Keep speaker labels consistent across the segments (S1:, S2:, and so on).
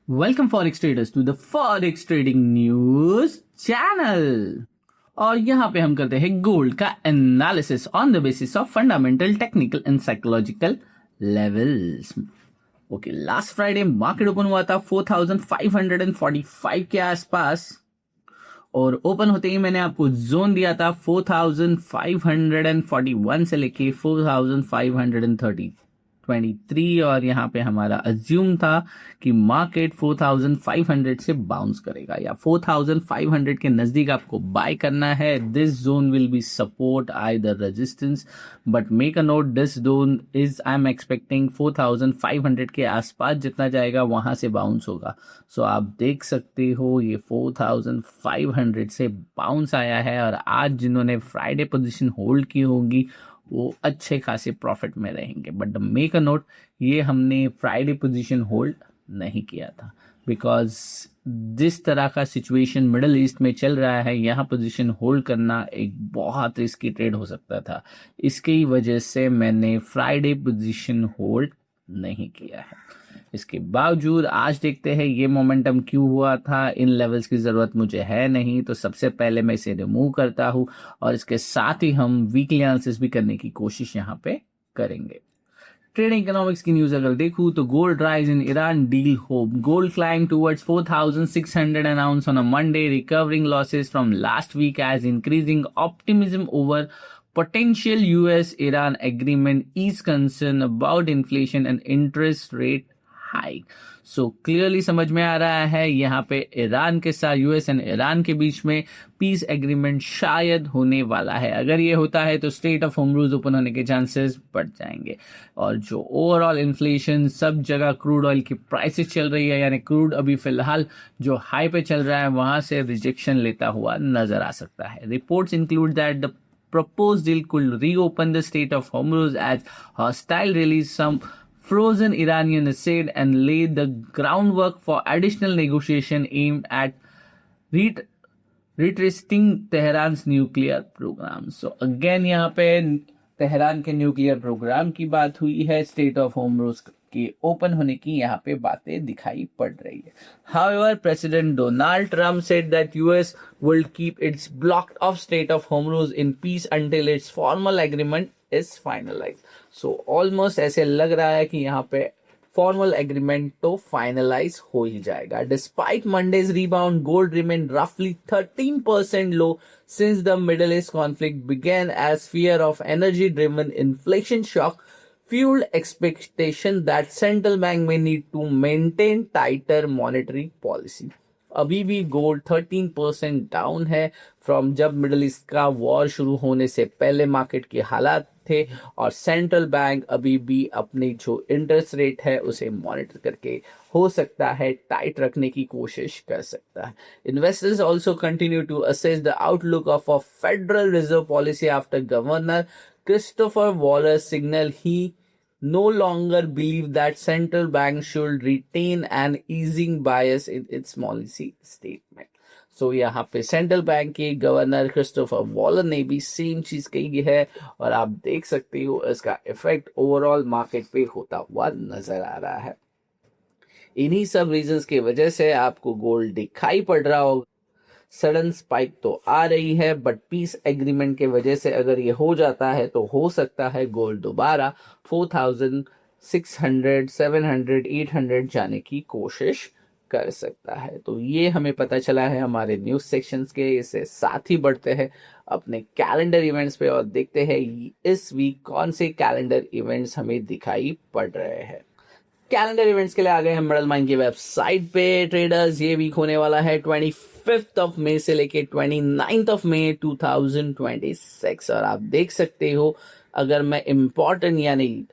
S1: Welcome forex traders to the forex trading news channel. और यहाँ पे हम करते हैं गोल्ड का analysis on the basis of fundamental, technical and psychological levels. Okay, last Friday market open हुआ था 4545 के आसपास, और ओपन होते ही मैंने आपको जोन दिया था 4541 से लेके 4523, और यहाँ पे हमारा अज्यूम था कि मार्केट 4500 से बाउंस करेगा या 4500 के नजदीक आपको बाय करना है। This zone will be support either resistance, but make a note this zone is I am expecting 4500 के आसपास जितना जाएगा वहां से बाउंस होगा। सो आप देख सकते हो ये 4500 से बाउंस आया है, और आज जिन्होंने फ्राइडे पोजीशन होल्ड की होगी वो अच्छे खासे प्रॉफिट में रहेंगे। बट मेक अ नोट, ये हमने फ्राइडे पोजीशन होल्ड नहीं किया था, बिकॉज जिस तरह का सिचुएशन मिडल ईस्ट में चल रहा है, यहाँ पोजीशन होल्ड करना एक बहुत रिस्की ट्रेड हो सकता था। इसकी वजह से मैंने फ्राइडे पोजीशन होल्ड नहीं किया है। इसके बावजूद आज देखते हैं ये मोमेंटम क्यों हुआ था। इन लेवल्स की जरूरत मुझे है नहीं, तो सबसे पहले मैं इसे रिमूव करता हूं, और इसके साथ ही हम वीकली एनालिसिस भी करने की कोशिश यहां पे करेंगे। ट्रेडिंग इकोनॉमिक्स की न्यूज अगर देखूं तो gold rise in Iran deal hope, gold climb towards 4600 an ounce on a Monday, recovering losses from last week as increasing optimism over potential US-Iran agreement is concern about inflation and interest rate hike. So clearly समझ में आ रहा है यहाँ पे Iran के साथ, US and Iran के बीच में पीस एग्रीमेंट शायद होने वाला है। अगर ये होता है तो स्ट्रेट ऑफ होर्मुज ओपन होने के चांसेस बढ़ जाएंगे। और जो ओवरऑल इन्फ्लेशन सब जगह क्रूड ऑयल की प्राइसेस चल रही है, यानी क्रूड अभी फिलहाल जो हाई पे चल रहा है वहां से रिजेक्शन लेता हुआ नजर आ सकता है। Reports include that the proposed deal could reopen the Strait of Hormuz as hostile release some frozen Iranian asset and lay the groundwork for additional negotiation aimed at retracing Tehran's nuclear program. So again यहाँ पे Tehran के nuclear programme की बात हुई है, state of Hormuz के open होने की यहाँ पे बातें दिखाई पड़ रही है। However, President Donald Trump said that US will keep its blocked off Strait of Hormuz in peace until its formal agreement is finalized. So almost ऐसे लग रहा है कि यहाँ पे फॉर्मल एग्रीमेंट तो फाइनलाइज हो ही जाएगा। Despite Mondays rebound, gold remain रफली 13% लो since the Middle East conflict began as fear of energy-driven inflation shock fueled expectation that central bank may need to maintain tighter monetary policy. अभी भी gold 13% down है from जब middle east का war शुरू होने से पहले मार्केट के हालात थे, और सेंट्रल बैंक अभी भी अपनी जो इंटरेस्ट रेट है उसे मॉनिटर करके हो सकता है टाइट रखने की कोशिश कर सकता है। Investors also continue to assess the outlook of a Federal Reserve policy after governor Christopher Waller signal he no longer believe that central bank should retain an easing bias in its policy statement. So यहाँ पे central bank के governor Christopher Waller ने भी same चीज कही है, और आप देख सकते हो इसका इफेक्ट ओवरऑल मार्केट पे होता हुआ नजर आ रहा है। इन्हीं सब रीजंस की वजह से आपको गोल्ड दिखाई पड़ रहा होगा। सडन स्पाइक तो आ रही है, बट पीस एग्रीमेंट के वजह से अगर ये हो जाता है तो हो सकता है गोल्ड दोबारा 4600, 700, 800 जाने की कोशिश कर सकता है। तो ये हमें पता चला है हमारे न्यूज सेक्शंस के। इससे साथ ही बढ़ते हैं अपने कैलेंडर इवेंट्स पे और देखते हैं इस वीक कौन से कैलेंडर इवेंट्स हमें दिखाई पड़ रहे हैं। कैलेंडर इवेंट्स के लिए आ गए हैं मिडल माइंड की वेबसाइट पे। ट्रेडर्स, ये वीक होने वाला है 25 ऑफ मई से लेके 29 ऑफ मई 2026, और आप देख सकते हो अगर मैं इंपॉर्टेंट यानी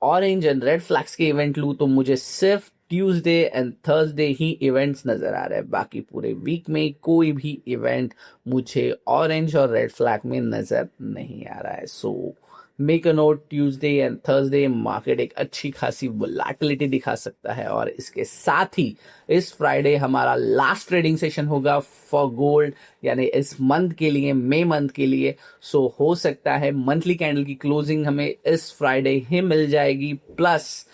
S1: ऑरेंज एंड रेड फ्लैग्स के इवेंट लूं तो मुझे सिर्फ Tuesday and Thursday he events नजर आ रहे हैं। बाकी पूरे वीक में कोई भी इवेंट मुझे ऑरेंज और रेड फ्लैग में नजर नहीं आ रहा है। So make a note, Tuesday and Thursday market एक अच्छी खासी वोलेटिलिटी दिखा सकता है, और इसके साथ ही इस फ्राइडे हमारा लास्ट ट्रेडिंग सेशन होगा फॉर गोल्ड, यानी इस मंथ के लिए, मई मंथ के लिए। सो हो सकता है मंथली कैंडल की क्लोजिंग हमें इस फ्राइडे ही मिल जाएगी, प्लस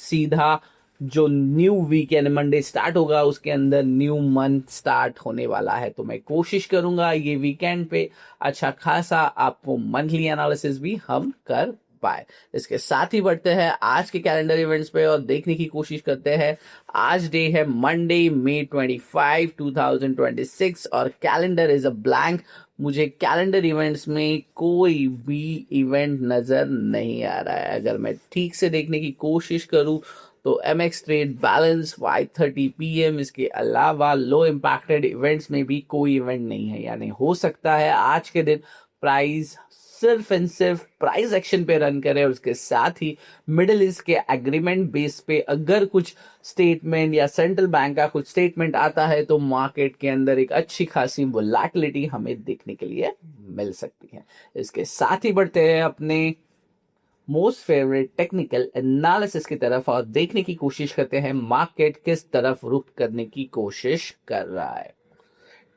S1: सीधा जो न्यू वीकेंड मंडे स्टार्ट होगा उसके अंदर न्यू मंथ स्टार्ट होने वाला है। तो मैं कोशिश करूंगा ये वीकेंड पे अच्छा खासा आपको मंथली एनालिसिस भी हम कर पाए। इसके साथ ही बढ़ते हैं आज के कैलेंडर इवेंट्स पे और देखने की कोशिश करते हैं। आज डे है मंडे May 25, 2026 और कैलेंडर इज अ ब्लैंक। मुझे कैलेंडर इवेंट्स में कोई भी इवेंट नजर नहीं आ रहा है। अगर मैं ठीक से देखने की कोशिश करूं तो MX ट्रेड बैलेंस 5:30 PM, इसके अलावा लो इम्पैक्टेड इवेंट्स में भी कोई इवेंट नहीं है। यानी हो सकता है आज के दिन प्राइस सिर्फ एंड सिर्फ प्राइस एक्शन पे रन करे और उसके साथ ही मिडिल ईस्ट के एग्रीमेंट बेस पे अगर कुछ स्टेटमेंट या सेंट्रल बैंक का कुछ स्टेटमेंट आता है तो मार्केट के अंदर एक अच्छी खासी वोलेटिलिटी हमें देखने के लिए मिल सकती है। इसके साथ ही बढ़ते हैं अपने मोस्ट फेवरेट टेक्निकल एनालिसिस की तरफ और देखने की कोशिश करते हैं मार्केट किस तरफ रुख करने की कोशिश कर रहा है।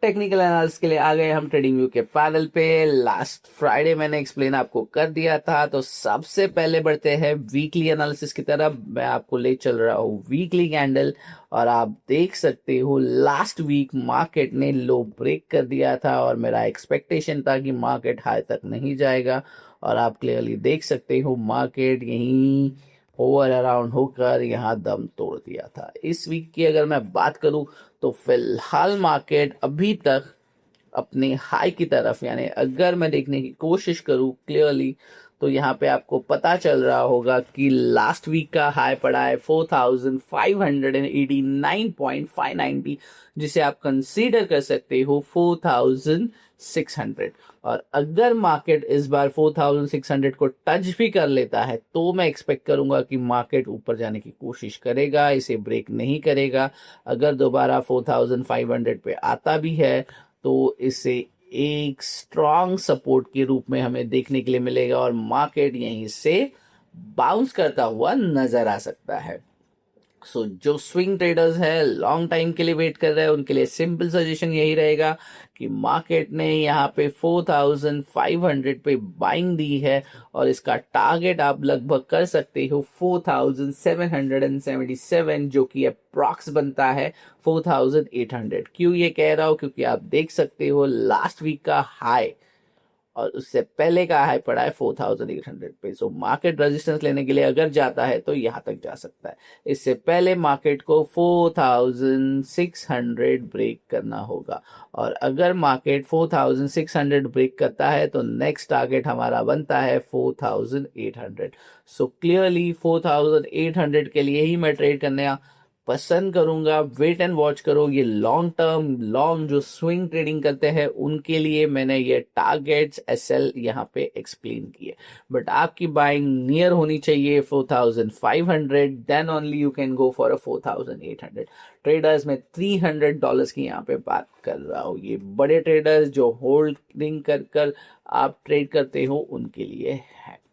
S1: टेक्निकल एनालिसिस के लिए आ गए हम ट्रेडिंग व्यू के पैनल पे। लास्ट फ्राइडे मैंने एक्सप्लेन आपको कर दिया था। तो सबसे पहले बढ़ते हैं वीकली एनालिसिस की तरफ। मैं आपको ले चल रहा हूँ वीकली कैंडल और आप देख सकते हो लास्ट वीक मार्केट ने लो ब्रेक कर दिया था और मेरा एक्सपेक्टेशन था कि मार्केट हाई तक नहीं जाएगा और आप क्लियरली देख सकते हो मार्केट यहीं ओवर अराउंड होकर यहाँ दम तोड़ दिया था। इस वीक की अगर मैं बात करूं तो फिलहाल मार्केट अभी तक अपने हाई की तरफ, यानी अगर मैं देखने की कोशिश करूं क्लियरली तो यहाँ पे आपको पता चल रहा होगा कि लास्ट वीक का हाई पड़ा है 4589.590, जिसे आप कंसीडर कर सकते हो 4600। और अगर मार्केट इस बार 4600 को टच भी कर लेता है तो मैं एक्सपेक्ट करूंगा कि मार्केट ऊपर जाने की कोशिश करेगा, इसे ब्रेक नहीं करेगा। अगर दोबारा 4500 पे आता भी है तो इसे एक स्ट्रॉन्ग सपोर्ट के रूप में हमें देखने के लिए मिलेगा और मार्केट यहीं से बाउंस करता हुआ नजर आ सकता है। सो जो स्विंग ट्रेडर्स है लॉन्ग टाइम के लिए वेट कर रहे हैं उनके लिए सिंपल सजेशन यही रहेगा कि मार्केट ने यहाँ पे 4500 पे बाइंग दी है और इसका टारगेट आप लगभग कर सकते हो 4777, जो कि अप्रॉक्स बनता है 4800। क्यों ये कह रहा हूं, क्योंकि आप देख सकते हो लास्ट वीक का हाई और उससे पहले का हाई पड़ा है 4800 पे। सो मार्केट रेजिस्टेंस लेने के लिए अगर जाता है तो यहां तक जा सकता है। इससे पहले मार्केट को 4600 ब्रेक करना होगा और अगर मार्केट 4600 ब्रेक करता है तो नेक्स्ट टारगेट हमारा बनता है 4800। सो क्लियरली 4800 के लिए ही मैं ट्रेड करने पसंद करूंगा। वेट एंड वॉच करो। ये लॉन्ग टर्म लॉन्ग जो स्विंग ट्रेडिंग करते हैं उनके लिए मैंने ये टारगेट्स SL यहाँ पे एक्सप्लेन किए, बट आपकी बाइंग नियर होनी चाहिए 4500, then only you can go for a 4800। Traders में $300 की यहाँ पे बात कर रहा हूँ। ये बड़े ट्रेडर्स जो होल्डिंग कर आप ट्रेड करते हो उनके लिए है।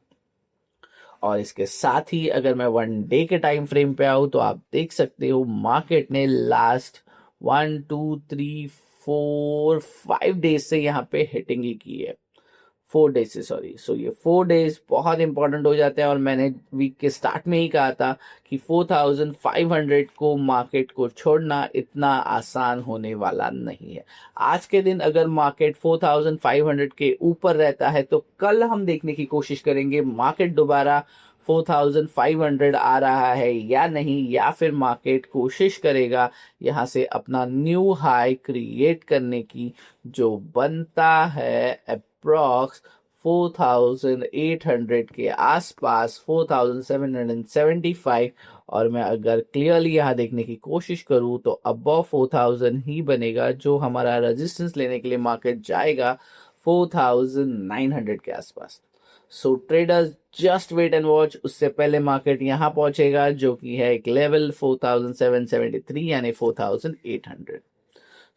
S1: और इसके साथ ही अगर मैं 1 डे के टाइम फ्रेम पे आऊं तो आप देख सकते हो मार्केट ने लास्ट 1 2 3 4 5 डेज से यहाँ पे हिटिंग ही की है। 4 डेज से, सॉरी। सो ये 4 डेज बहुत इंपॉर्टेंट हो जाते हैं और मैंने वीक के स्टार्ट में ही कहा था कि 4500 को मार्केट को छोड़ना इतना आसान होने वाला नहीं है। आज के दिन अगर मार्केट 4500 के ऊपर रहता है तो कल हम देखने की कोशिश करेंगे मार्केट दोबारा 4500 आ रहा है या नहीं, या फिर मार्केट कोशिश करेगा यहाँ से अपना न्यू हाई क्रिएट करने की, जो बनता है अप्रॉक्स 4800 के आसपास, 4775। और मैं अगर क्लियरली यहाँ देखने की कोशिश करूँ तो अबव 4000 ही बनेगा, जो हमारा रेजिस्टेंस लेने के लिए मार्केट जाएगा 4900 के आसपास। So traders just wait and watch. उससे पहले मार्केट यहाँ पहुंचेगा जो कि है एक लेवल 4773 यानी 4800।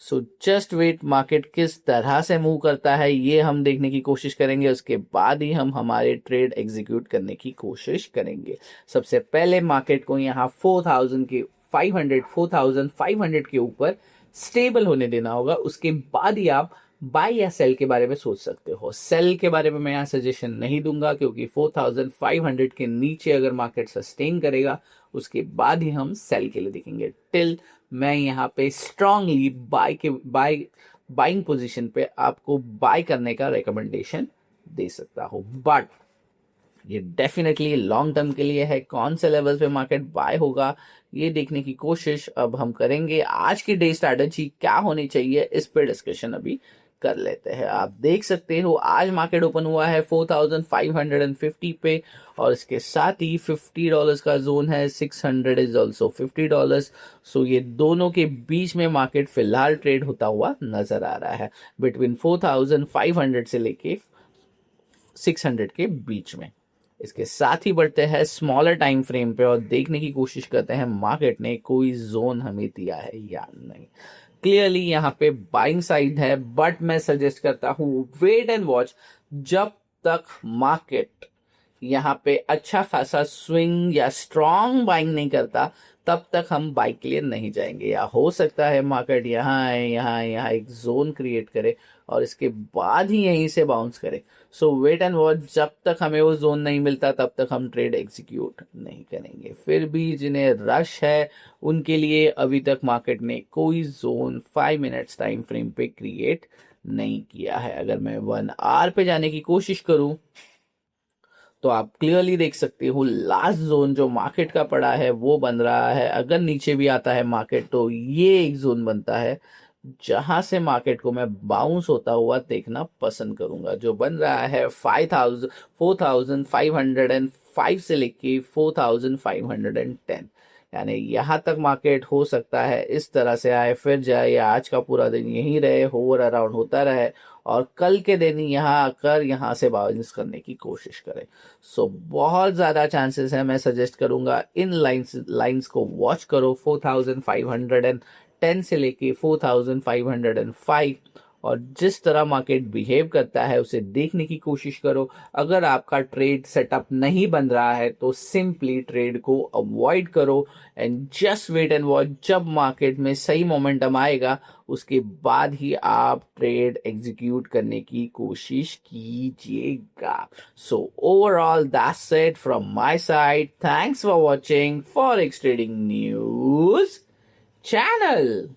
S1: सो जस्ट वेट, मार्केट किस तरह से मूव करता है ये हम देखने की कोशिश करेंगे। उसके बाद ही हम हमारे ट्रेड एग्जीक्यूट करने की कोशिश करेंगे। सबसे पहले मार्केट को यहाँ 4500 के ऊपर स्टेबल होने देना होगा। उसके बाद ही आप बाय या सेल के बारे में सोच सकते हो। सेल के बारे में मैं यहाँ सजेशन नहीं दूंगा, क्योंकि 4500 के नीचे अगर मार्केट सस्टेन करेगा उसके बाद ही हम सेल के लिए देखेंगे। टिल मैं यहाँ पे स्ट्रांगली बाइंग पोजीशन पे आपको बाय करने का रिकमेंडेशन दे सकता हूँ। बट ये डेफिनेटली लॉन्ग टर्म के लिए है। कौन से लेवल पे मार्केट बाय होगा ये देखने की कोशिश अब हम करेंगे। आज की डे स्ट्रैटेजी क्या होनी चाहिए इस पे डिस्कशन अभी कर लेते हैं। आप देख सकते हो आज मार्केट ओपन हुआ है 4550 पे, और इसके साथ ही $50 का जोन है, 600 इज ऑल्सो $50। सो ये दोनों के बीच में मार्केट फिलहाल ट्रेड होता हुआ नजर आ रहा है, बिटवीन 4500 से लेके 600 के बीच में। इसके साथ ही बढ़ते हैं स्मॉलर टाइम फ्रेम पे और देखने की कोशिश करते हैं मार्केट ने कोई जोन हमें दिया है या नहीं। क्लियरली यहाँ पे बाइंग साइड है, बट मैं सजेस्ट करता हूँ वेट एंड वॉच। जब तक मार्केट यहाँ पे अच्छा खासा स्विंग या स्ट्रॉन्ग बाइंग नहीं करता तब तक हम बाई के लिए नहीं जाएंगे। या हो सकता है मार्केट यहाँ आए, यहाँ एक जोन क्रिएट करे और इसके बाद ही यहीं से बाउंस करे। सो वेट एंड वॉच। जब तक हमें वो जोन नहीं मिलता तब तक हम ट्रेड एग्जीक्यूट नहीं करेंगे। फिर भी जिन्हें रश है उनके लिए अभी तक मार्केट ने कोई जोन 5 मिनट्स टाइम फ्रेम पे क्रिएट नहीं किया है। अगर मैं 1 आवर पे जाने की कोशिश करूं तो आप क्लियरली देख सकते हो लास्ट जोन जो मार्केट का पड़ा है वो बन रहा है। अगर नीचे भी आता है मार्केट तो ये एक जोन बनता है जहां से मार्केट को मैं बाउंस होता हुआ देखना पसंद करूंगा, जो बन रहा है 4505 से लेके 4510। यानी यहां तक मार्केट हो सकता है इस तरह से आए फिर जाए, या आज का पूरा दिन यहीं रहे, होवर अराउंड होता रहे और कल के दिन यहाँ आकर यहाँ से बाउंस करने की कोशिश करें। सो बहुत ज़्यादा चांसेस है। मैं सजेस्ट करूंगा इन लाइंस को वॉच करो 4510 से लेके 4505, और जिस तरह मार्केट बिहेव करता है उसे देखने की कोशिश करो। अगर आपका ट्रेड सेटअप नहीं बन रहा है तो सिंपली ट्रेड को अवॉइड करो and just wait and watch. जब मार्केट में सही मोमेंटम आएगा उसके बाद ही आप ट्रेड एग्जीक्यूट करने की कोशिश कीजिएगा। So overall that's it from my side. Thanks for watching forex trading news channel.